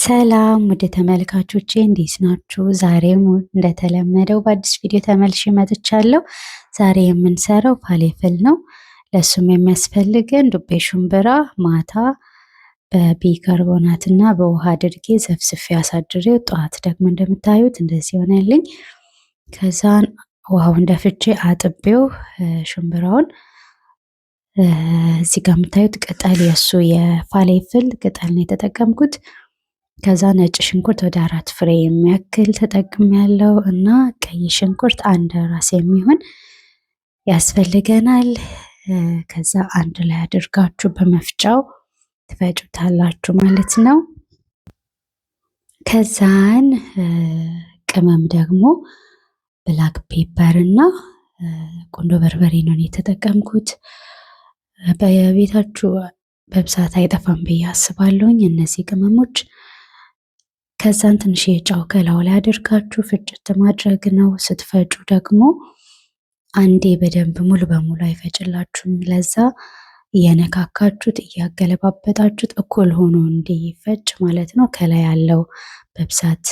ሰላም ወደ ተመልካቾቼ እንዴት ናችሁ? ዛሬም እንደተለመደው በአዲስ ቪዲዮ ተመልሼ መጥቻለሁ። ዛሬ የምንሰራው ፋሌፍል ነው። ለሱም የሚያስፈልገን ዱቤ ሽምብራ ማታ በቢካርቦናት እና በውሃ አድርጌ ዘፍዝፌ አሳድሬው ጠዋት ደግሞ እንደምታዩት እንደዚህ ሆነልኝ። ከዛን ውሃውን ደፍቼ አጥቤው ሽምብራውን እዚህ ጋር የምታዩት ቅጠል የሱ የፋሌፍል ቅጠል ነው የተጠቀምኩት። ከዛ ነጭ ሽንኩርት ወደ 4 ፍሬ የሚያክል ተጠቅሜያለሁ እና ቀይ ሽንኩርት አንድ ራስ የሚሆን ያስፈልገናል። ከዛ አንድ ላይ አድርጋችሁ በመፍጫው ትፈጩታላችሁ ማለት ነው። ከዛን ቅመም ደግሞ ብላክ ፔፐር እና ቁንዶ በርበሬ ነው የተጠቀምኩት። በቤታችሁ በብዛት አይጠፋም ብዬ አስባለሁኝ እነዚህ ቅመሞች። ከዛን ትንሽ የጨው ከላዩ ላይ አድርጋችሁ ፍጭት ማድረግ ነው። ስትፈጩ ደግሞ አንዴ በደንብ ሙሉ በሙሉ አይፈጭላችሁም። ለዛ እየነካካችሁት እያገለባበጣችሁት እኩል ሆኖ እንዲፈጭ ማለት ነው። ከላይ ያለው በብዛት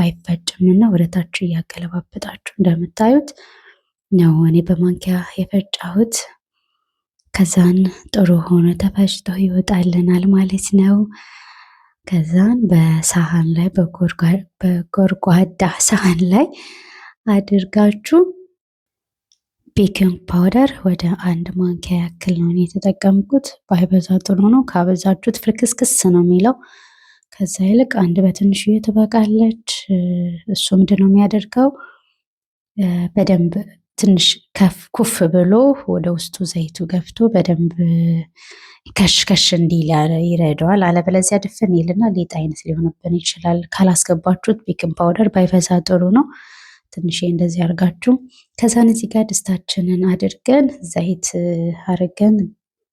አይፈጭም እና ወደታች እያገለባበጣችሁ እንደምታዩት ነው እኔ በማንኪያ የፈጫሁት። ከዛን ጥሩ ሆኖ ተፈጭቶ ይወጣልናል ማለት ነው። ከዛን በሳህን ላይ በጎርጓዳ ሳህን ላይ አድርጋችሁ ቤኪንግ ፓውደር ወደ 1 ማንኪያ ያክል ነው የተጠቀምኩት። ባይበዛ ጥሩ ነው፣ ካበዛችሁት ፍርክስክስ ነው የሚለው። ከዛ ይልቅ አንድ በትንሹ ትበቃለች። እሱ ምንድነው የሚያደርገው በደንብ ትንሽ ኩፍ ብሎ ወደ ውስጡ ዘይቱ ገብቶ በደንብ ከሽከሽ እንዲል ይረዳዋል። አለበለዚያ ድፍን ይልና ሊጥ አይነት ሊሆንብን ይችላል። ካላስገባችሁት ቤኪንግ ፓውደር ባይበዛ ጥሩ ነው። ትንሽ እንደዚህ አድርጋችሁ ከዛን እዚህ ጋር ድስታችንን አድርገን ዘይት አድርገን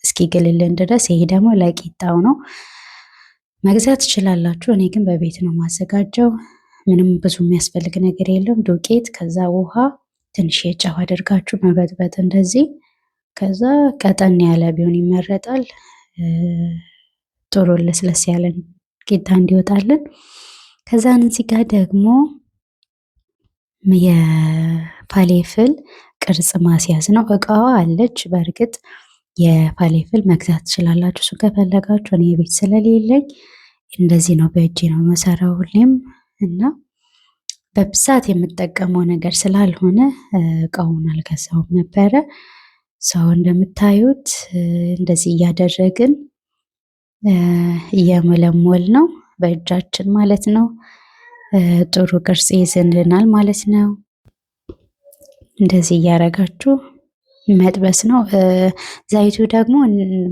እስኪግልልን ድረስ፣ ይሄ ደግሞ ለቂጣው ነው። መግዛት ትችላላችሁ። እኔ ግን በቤት ነው ማዘጋጀው። ምንም ብዙ የሚያስፈልግ ነገር የለም። ዱቄት ከዛ ውሃ ትንሽ የጨው አድርጋችሁ መበጥበጥ እንደዚህ። ከዛ ቀጠን ያለ ቢሆን ይመረጣል። ጥሩ ለስለስ ያለ ቂጣ እንዲወጣልን። ከዛን እዚህ ጋር ደግሞ የፋሌፍል ቅርጽ ማስያዝ ነው። እቃዋ አለች። በእርግጥ የፋሌፍል መግዛት ትችላላችሁ እሱ ከፈለጋችሁ። እኔ ቤት ስለሌለኝ እንደዚህ ነው በእጄ ነው መሰራው ሁሌም እና በብዛት የምጠቀመው ነገር ስላልሆነ እቃውን አልገዛውም ነበረ። ሰው እንደምታዩት እንደዚህ እያደረግን እየመለሞል ነው በእጃችን ማለት ነው። ጥሩ ቅርጽ ይዘንልናል ማለት ነው። እንደዚህ እያረጋችሁ መጥበስ ነው። ዘይቱ ደግሞ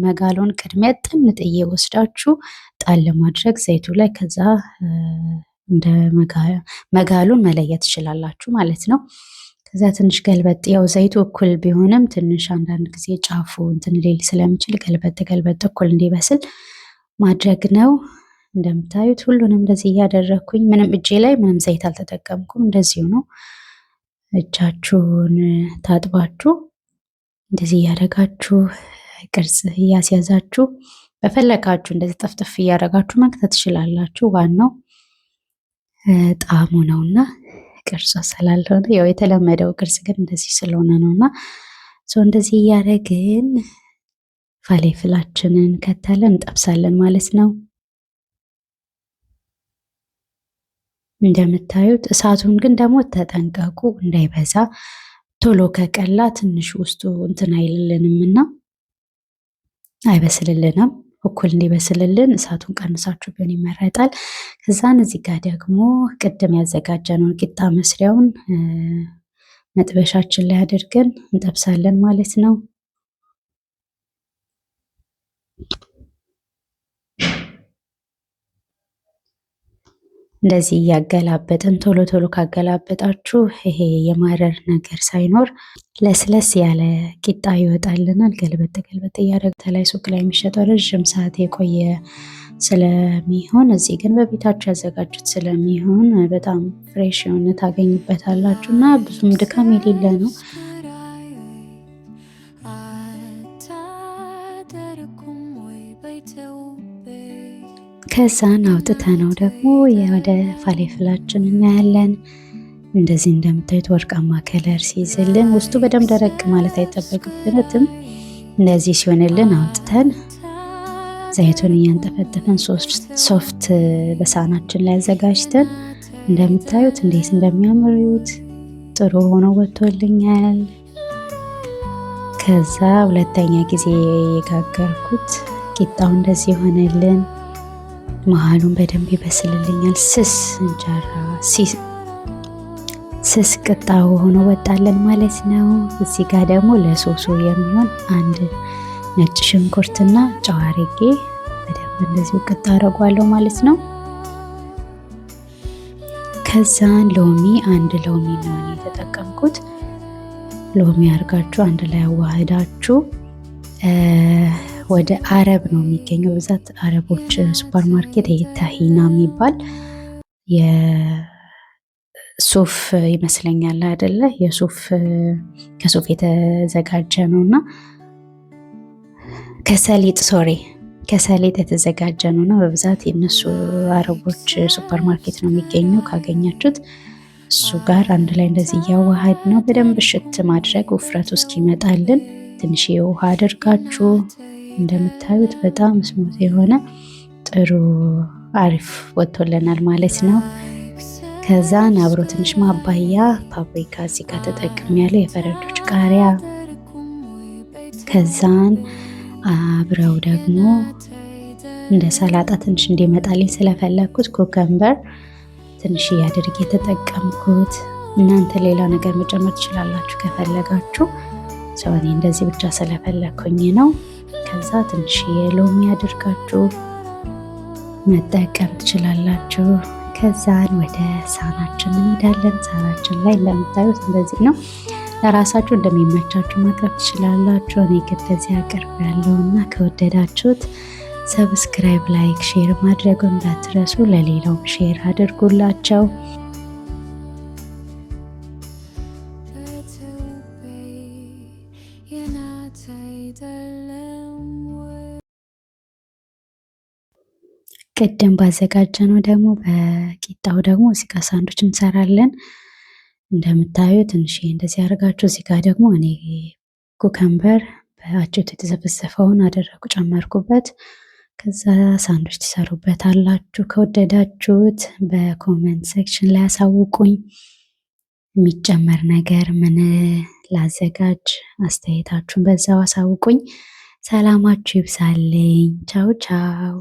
መጋሉን ቅድሚያ ጥንጥዬ ወስዳችሁ ጣል ማድረግ ዘይቱ ላይ። ከዛ እንደ መጋሉን መለየት ትችላላችሁ ማለት ነው። ከዛ ትንሽ ገልበጥ፣ ያው ዘይቱ እኩል ቢሆንም ትንሽ አንዳንድ ጊዜ ጫፉ እንትን ሊል ስለሚችል ገልበጥ እኩል እንዲበስል ማድረግ ነው። እንደምታዩት ሁሉንም እንደዚህ እያደረግኩኝ ምንም እጄ ላይ ምንም ዘይት አልተጠቀምኩም። እንደዚሁ ነው። እጃችሁን ታጥባችሁ እንደዚህ እያደረጋችሁ ቅርጽ እያስያዛችሁ በፈለጋችሁ እንደዚህ ጠፍጥፍ እያደረጋችሁ መክተት ትችላላችሁ። ዋናው ጣዕሙ ነውና ቅርጽ ስላልሆነ ያው የተለመደው ቅርጽ ግን እንደዚህ ስለሆነ ነውና እንደዚህ እያደረግን ፋሌፍላችንን ከተለን እንጠብሳለን ማለት ነው። እንደምታዩት እሳቱን ግን ደግሞ ተጠንቀቁ እንዳይበዛ። ቶሎ ከቀላ ትንሽ ውስጡ እንትን አይልልንም እና አይበስልልንም። እኩል እንዲበስልልን እሳቱን ቀንሳችሁ ቢሆን ይመረጣል። ከዛን እዚህ ጋር ደግሞ ቅድም ያዘጋጀነውን ቂጣ መስሪያውን መጥበሻችን ላይ አድርገን እንጠብሳለን ማለት ነው። እንደዚህ እያገላበጥን ቶሎ ቶሎ ካገላበጣችሁ ይሄ የማረር ነገር ሳይኖር ለስለስ ያለ ቂጣ ይወጣልናል። ገልበጥ እያደረግ ተላይ ሱቅ ላይ የሚሸጠው ረዥም ሰዓት የቆየ ስለሚሆን፣ እዚህ ግን በቤታችሁ ያዘጋጁት ስለሚሆን በጣም ፍሬሽ የሆነ ታገኙበታላችሁ እና ብዙም ድካም የሌለ ነው። ከዛን አውጥተነው ደግሞ ወደ ፋሌፍላችን እናያለን። እንደዚህ እንደምታዩት ወርቃማ ከለር ሲይዝልን ውስጡ በደንብ ደረቅ ማለት አይጠበቅብንም። እንደዚህ ሲሆንልን አውጥተን ዘይቱን እያንጠፈጠፈን ሶፍት በሳህናችን ላይ አዘጋጅተን እንደምታዩት እንዴት እንደሚያምሩት ጥሩ ሆኖ ወጥቶልኛል። ከዛ ሁለተኛ ጊዜ የጋገርኩት ቂጣው እንደዚህ ይሆነልን። መሀሉን በደንብ ይበስልልኛል። ስስ እንጀራ ስስ ቅጣው ሆኖ ወጣለን ማለት ነው። እዚህ ጋር ደግሞ ለሶሱ የሚሆን አንድ ነጭ ሽንኩርትና ጨው አድርጌ በደንብ እንደዚሁ ቅጣ አደርጓለሁ ማለት ነው። ከዛን ሎሚ አንድ ሎሚ ነው የተጠቀምኩት። ሎሚ አድርጋችሁ አንድ ላይ አዋህዳችሁ ወደ አረብ ነው የሚገኘው በብዛት አረቦች ሱፐር ማርኬት ታሂና የሚባል የሱፍ ይመስለኛል አይደለ? የሱፍ ከሱፍ የተዘጋጀ ነውና ከሰሊጥ የተዘጋጀ ነውና በብዛት የነሱ አረቦች ሱፐር ማርኬት ነው የሚገኘው። ካገኛችሁት እሱ ጋር አንድ ላይ እንደዚህ እያዋሃድ ነው በደንብ ሽት ማድረግ ውፍረቱ እስኪመጣልን ትንሽ ውሃ አድርጋችሁ እንደምታዩት በጣም ስሙት የሆነ ጥሩ አሪፍ ወጥቶልናል ማለት ነው። ከዛን አብሮ ትንሽ ማባያ ፓፕሪካ እዚህ ጋር ተጠቅሜያለሁ፣ የፈረንጆች ቃሪያ። ከዛን አብረው ደግሞ እንደ ሰላጣ ትንሽ እንዲመጣልኝ ስለፈለግኩት ኩከምበር ትንሽ እያደርግ የተጠቀምኩት። እናንተ ሌላ ነገር መጨመር ትችላላችሁ ከፈለጋችሁ። ሰው እኔ እንደዚህ ብቻ ስለፈለግኩኝ ነው። ከዛ ትንሽ የሎሚ አድርጋችሁ መጠቀም ትችላላችሁ። ከዛን ወደ ሳህናችን እንሄዳለን። ሳህናችን ላይ እንደምታዩት እንደዚህ ነው። ለራሳችሁ እንደሚመቻችሁ ማቅረብ ትችላላችሁ። እኔ ግን እንደዚህ አቀርብ ያለውና ከወደዳችሁት ሰብስክራይብ፣ ላይክ፣ ሼር ማድረጉ እንዳትረሱ። ለሌላው ሼር አድርጉላቸው። ቅድም ባዘጋጀነው ደግሞ በቂጣው ደግሞ እዚህ ጋር ሳንዱች እንሰራለን። እንደምታዩት ትንሽ እንደዚህ አድርጋችሁ እዚህ ጋር ደግሞ እኔ ኩከምበር በአጭቱ የተዘፈዘፈውን አደረኩ ጨመርኩበት። ከዛ ሳንዱች ትሰሩበት አላችሁ። ከወደዳችሁት በኮሜንት ሴክሽን ላይ አሳውቁኝ። የሚጨመር ነገር ምን ላዘጋጅ አስተያየታችሁን በዛው አሳውቁኝ። ሰላማችሁ ይብዛልኝ። ቻው ቻው።